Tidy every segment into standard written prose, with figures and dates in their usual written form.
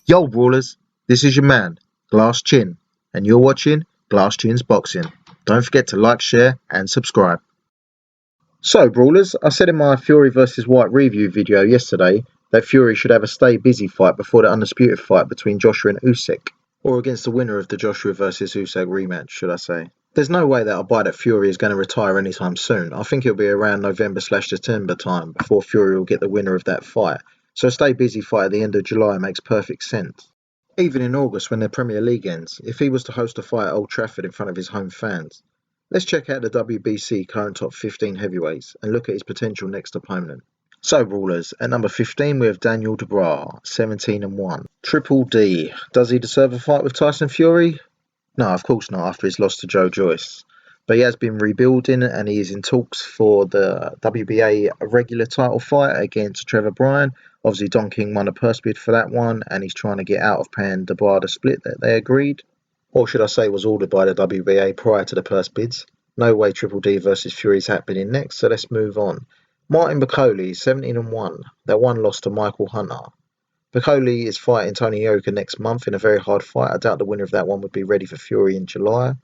Yo Brawlers, this is your man, Glass Chin, and you're watching Glass Chin's Boxing. Don't forget to like, share and subscribe. So Brawlers, I said in my Fury vs Whyte review video yesterday that Fury should have a stay busy fight before the undisputed fight between Joshua and Usyk, or against the winner of the Joshua vs Usyk rematch, should I say. There's no way that I'll buy that Fury is going to retire anytime soon. I think it'll be around November/December time before Fury will get the winner of that fight. So a stay busy fight at the end of July makes perfect sense. Even in August when the Premier League ends, if he was to host a fight at Old Trafford in front of his home fans. Let's check out the WBC current top 15 heavyweights and look at his potential next opponent. So Brawlers, at number 15 we have Daniel Dubois, 17-1. Triple D, does he deserve a fight with Tyson Fury? No, of course not after his loss to Joe But he has been rebuilding and he is in talks for the WBA regular title fight against Trevor Bryan. Obviously Don King won a purse bid for that one and he's trying to get out of paying Dubois the split that they agreed. Or should I say was ordered by the WBA prior to the purse bids. No way Triple D versus Fury is happening next, so let's move on. Martin Bakole, 17-1. That one lost to Michael Hunter. Bakole is fighting Tony Yoka next month in a very hard fight. I doubt the winner of that one would be ready for Fury in July.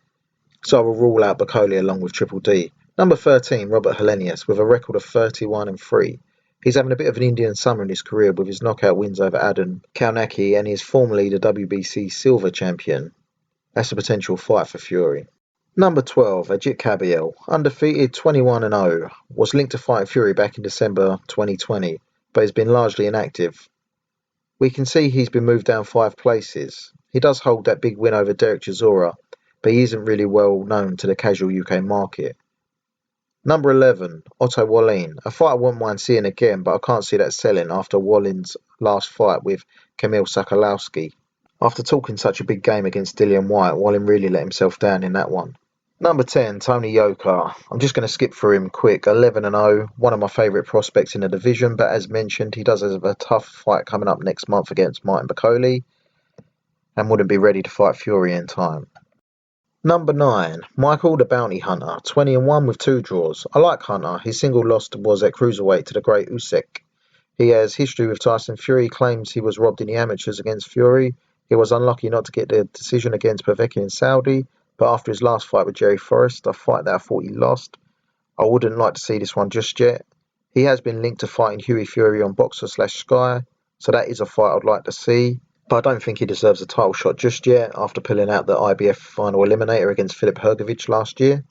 So I will rule out Bakole along with Triple D. Number 13, Robert Helenius, with a record of 31-3. He's having a bit of an Indian summer in his career with his knockout wins over Adam Kaunaki, and he is formerly the WBC Silver Champion. That's a potential fight for Fury. Number 12, Ajit Kabiel, undefeated 21-0, was linked to fight Fury back in December 2020, but has been largely inactive. We can see he's been moved down 5 places. He does hold that big win over Derek Chisora, but he isn't really well known to the casual UK market. Number 11, Otto Wallin, a fight I wouldn't mind seeing again, but I can't see that selling after Wallin's last fight with Kamil Sokolowski. After talking such a big game against Dillian Whyte, Wallin really let himself down in that one. Number 10, Tony Yoka. I'm just going to skip through him quick. 11-0, one of my favourite prospects in the division, but as mentioned, he does have a tough fight coming up next month against Martin Bakole and wouldn't be ready to fight Fury in time. Number 9, Michael the Bounty Hunter, 20-1 with 2 draws. I like Hunter. His single loss was at cruiserweight to the great Usyk. He has history with Tyson Fury, claims he was robbed in the amateurs against Fury. He was unlucky not to get the decision against Povetkin in Saudi, but after his last fight with Jerry Forrest, a fight that I thought he lost, I wouldn't like to see this one just yet. He has been linked to fighting Hughie Fury on Boxer/Sky, so that is a fight I'd like to see. But I don't think he deserves a title shot just yet after pulling out the IBF final eliminator against Filip Hrgović last year.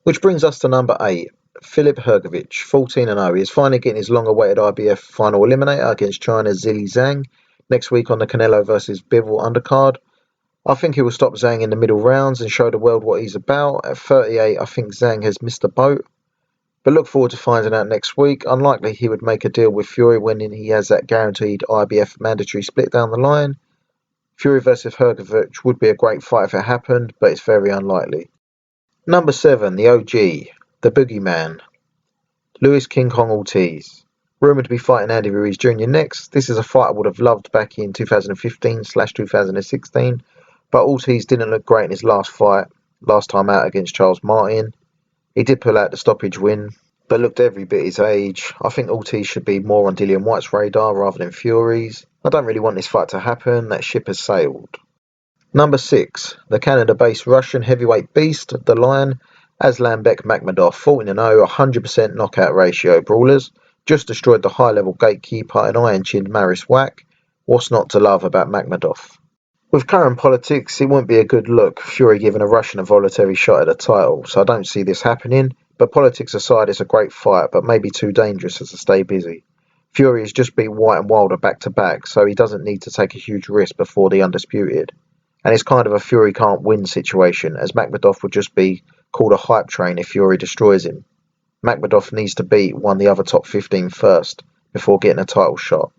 Which brings us to number 8, Filip Hrgović, 14-0. He is finally getting his long-awaited IBF final eliminator against China's Zhilei Zhang next week on the Canelo vs Bivol undercard. I think he will stop Zhang in the middle rounds and show the world what he's about. At 38, I think Zhang has missed the boat. But look forward to finding out next week. Unlikely he would make a deal with Fury when he has that guaranteed IBF mandatory split down the line. Fury vs Hrgović would be a great fight if it happened, but it's very unlikely. Number 7, the OG, the Boogeyman, Luis King Kong Ortiz. Rumoured to be fighting Andy Ruiz Jr. next. This is a fight I would have loved back in 2015/2016, but Ortiz didn't look great in his last fight, last time out against Charles Martin. He did pull out the stoppage win, but looked every bit his age. I think Ortiz should be more on Dillian Whyte's radar rather than Fury's. I don't really want this fight to happen, that ship has sailed. Number 6, the Canada-based Russian heavyweight beast, the Lion, Aslanbek Makhmudov, 14-0, 100% knockout ratio. Brawlers just destroyed the high-level gatekeeper and iron-chinned Maris Wack. What's not to love about Makhmudov? With current politics, it wouldn't be a good look, Fury giving a Russian a voluntary shot at the title, so I don't see this happening. But politics aside, it's a great fight, but maybe too dangerous to stay busy. Fury has just beat Whyte and Wilder back-to-back, so he doesn't need to take a huge risk before the undisputed. And it's kind of a Fury can't win situation, as Makhmudov would just be called a hype train if Fury destroys him. Makhmudov needs to beat one of the other top 15 first, before getting a title shot.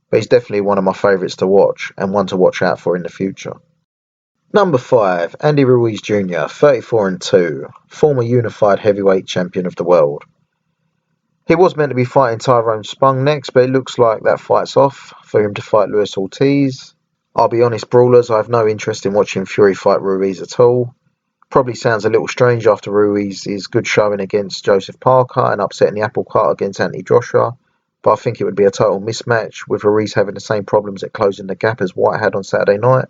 But he's definitely one of my favourites to watch, and one to watch out for in the future. Number 5, Andy Ruiz Jr., 34-2, former unified heavyweight champion of the world. He was meant to be fighting Tyrone Spong next, but it looks like that fight's off for him to fight Luis Ortiz. I'll be honest, Brawlers, I have no interest in watching Fury fight Ruiz at all. Probably sounds a little strange after Ruiz's good showing against Joseph Parker and upsetting the apple cart against Anthony Joshua, but I think it would be a total mismatch, with Ruiz having the same problems at closing the gap as Whyte had on Saturday night.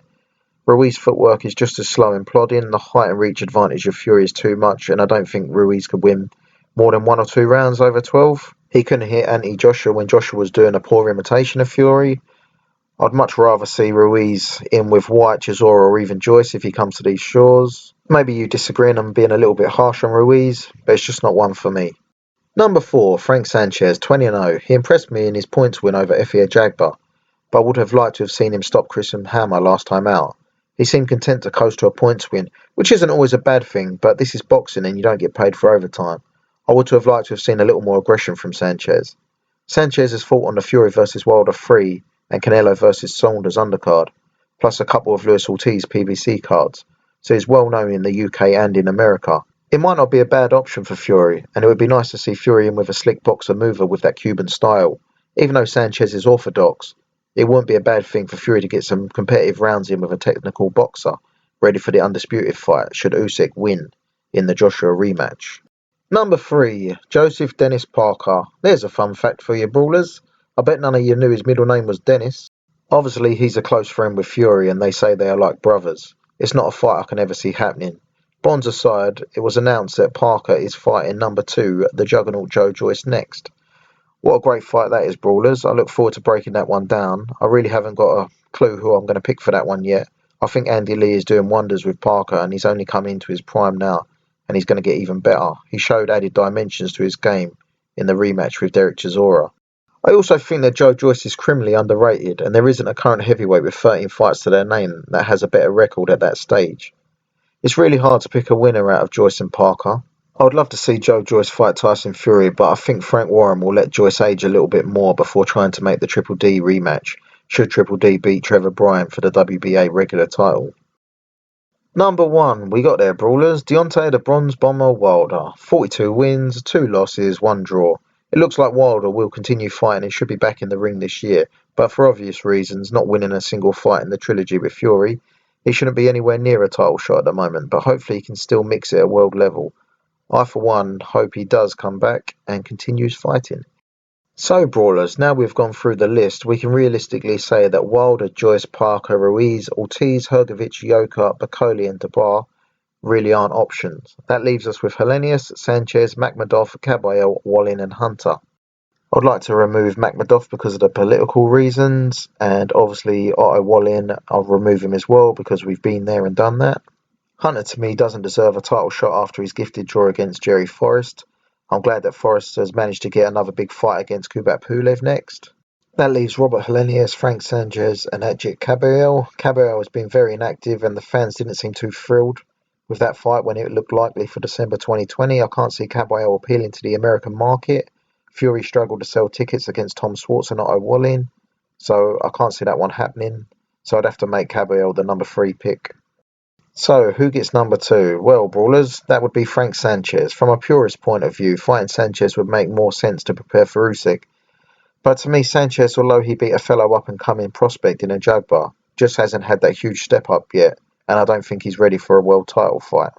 Ruiz's footwork is just as slow and plodding, the height and reach advantage of Fury is too much, and I don't think Ruiz could win more than 1 or 2 rounds over 12. He couldn't hit anti-Joshua when Joshua was doing a poor imitation of Fury. I'd much rather see Ruiz in with Whyte, Chisora or even Joyce if he comes to these shores. Maybe you disagree and I'm being a little bit harsh on Ruiz, but it's just not one for me. Number 4, Frank Sanchez, 20-0. He impressed me in his points win over Efe Ajagba, but I would have liked to have seen him stop Chris Hammer last time out. He seemed content to coast to a points win, which isn't always a bad thing, but this is boxing and you don't get paid for overtime. I would have liked to have seen a little more aggression from Sanchez. Sanchez has fought on the Fury vs Wilder 3 and Canelo vs Saunders undercard, plus a couple of Luis Ortiz PBC cards, so he's well known in the UK and in America. It might not be a bad option for Fury, and it would be nice to see Fury in with a slick boxer mover with that Cuban style. Even though Sanchez is orthodox, it wouldn't be a bad thing for Fury to get some competitive rounds in with a technical boxer, ready for the undisputed fight should Usyk win in the Joshua rematch. Number 3, Joseph Dennis Parker. There's a fun fact for you brawlers. I bet none of you knew his middle name was Dennis. Obviously he's a close friend with Fury and they say they are like brothers. It's not a fight I can ever see happening. Bonds aside, it was announced that Parker is fighting number 2, the juggernaut Joe Joyce, next. What a great fight that is, brawlers. I look forward to breaking that one down. I really haven't got a clue who I'm going to pick for that one yet. I think Andy Lee is doing wonders with Parker and he's only come into his prime now and he's going to get even better. He showed added dimensions to his game in the rematch with Derek Chisora. I also think that Joe Joyce is criminally underrated and there isn't a current heavyweight with 13 fights to their name that has a better record at that stage. It's really hard to pick a winner out of Joyce and Parker. I would love to see Joe Joyce fight Tyson Fury, but I think Frank Warren will let Joyce age a little bit more before trying to make the Triple D rematch, should Triple D beat Trevor Bryant for the WBA regular title. Number 1, we got there brawlers, Deontay the Bronze Bomber Wilder. 42 wins, 2 losses, 1 draw. It looks like Wilder will continue fighting and should be back in the ring this year, but for obvious reasons, not winning a single fight in the trilogy with Fury, he shouldn't be anywhere near a title shot at the moment, but hopefully he can still mix it at world level. I for one hope he does come back and continues fighting. So brawlers, now we've gone through the list, we can realistically say that Wilder, Joyce, Parker, Ruiz, Ortiz, Hrgovic, Yoka, Bakole and Dubois really aren't options. That leaves us with Helenius, Sanchez, Makhmudov, Kabayel, Wallin and Hunter. I'd like to remove Makhmudov because of the political reasons, and obviously Otto Wallin, I'll remove him as well because we've been there and done that. Hunter to me doesn't deserve a title shot after his gifted draw against Jerry Forrest. I'm glad that Forrest has managed to get another big fight against Kubrat Pulev next. That leaves Robert Helenius, Frank Sanchez and Ajit Kabayel. Kabayel has been very inactive and the fans didn't seem too thrilled with that fight when it looked likely for December 2020. I can't see Kabayel appealing to the American market. Fury struggled to sell tickets against Tom Swartz and Otto Wallin, so I can't see that one happening. So I'd have to make Kabayel the number 3 pick. So, who gets number 2? Well, brawlers, that would be Frank Sanchez. From a purist point of view, fighting Sanchez would make more sense to prepare for Usyk. But to me, Sanchez, although he beat a fellow up-and-coming prospect in Ajagba, just hasn't had that huge step up yet, and I don't think he's ready for a world title fight.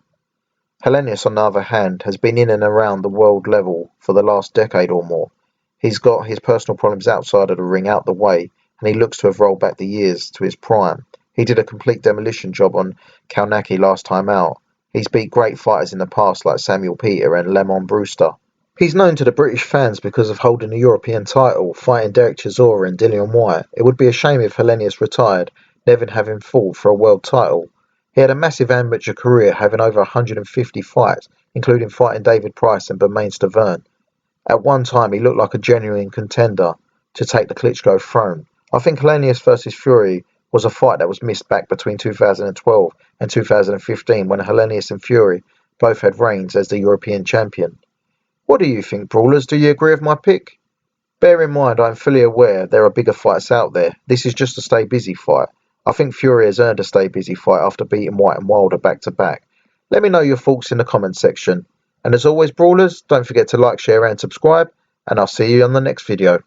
Helenius, on the other hand, has been in and around the world level for the last decade or more. He's got his personal problems outside of the ring out the way, and he looks to have rolled back the years to his prime. He did a complete demolition job on Kalnacki last time out. He's beat great fighters in the past like Samuel Peter and Lemon Brewster. He's known to the British fans because of holding the European title, fighting Derek Chisora and Dillian Whyte. It would be a shame if Helenius retired, never having fought for a world title. He had a massive amateur career, having over 150 fights, including fighting David Price and Bermain Stavern. At one time, he looked like a genuine contender to take the Klitschko throne. I think Helenius vs Fury was a fight that was missed back between 2012 and 2015 when Helenius and Fury both had reigns as the European champion. What do you think, brawlers? Do you agree with my pick? Bear in mind, I am fully aware there are bigger fights out there. This is just a stay busy fight. I think Fury has earned a stay busy fight after beating Whyte and Wilder back to back. Let me know your thoughts in the comments section. And as always, brawlers, don't forget to like, share and subscribe, and I'll see you on the next video.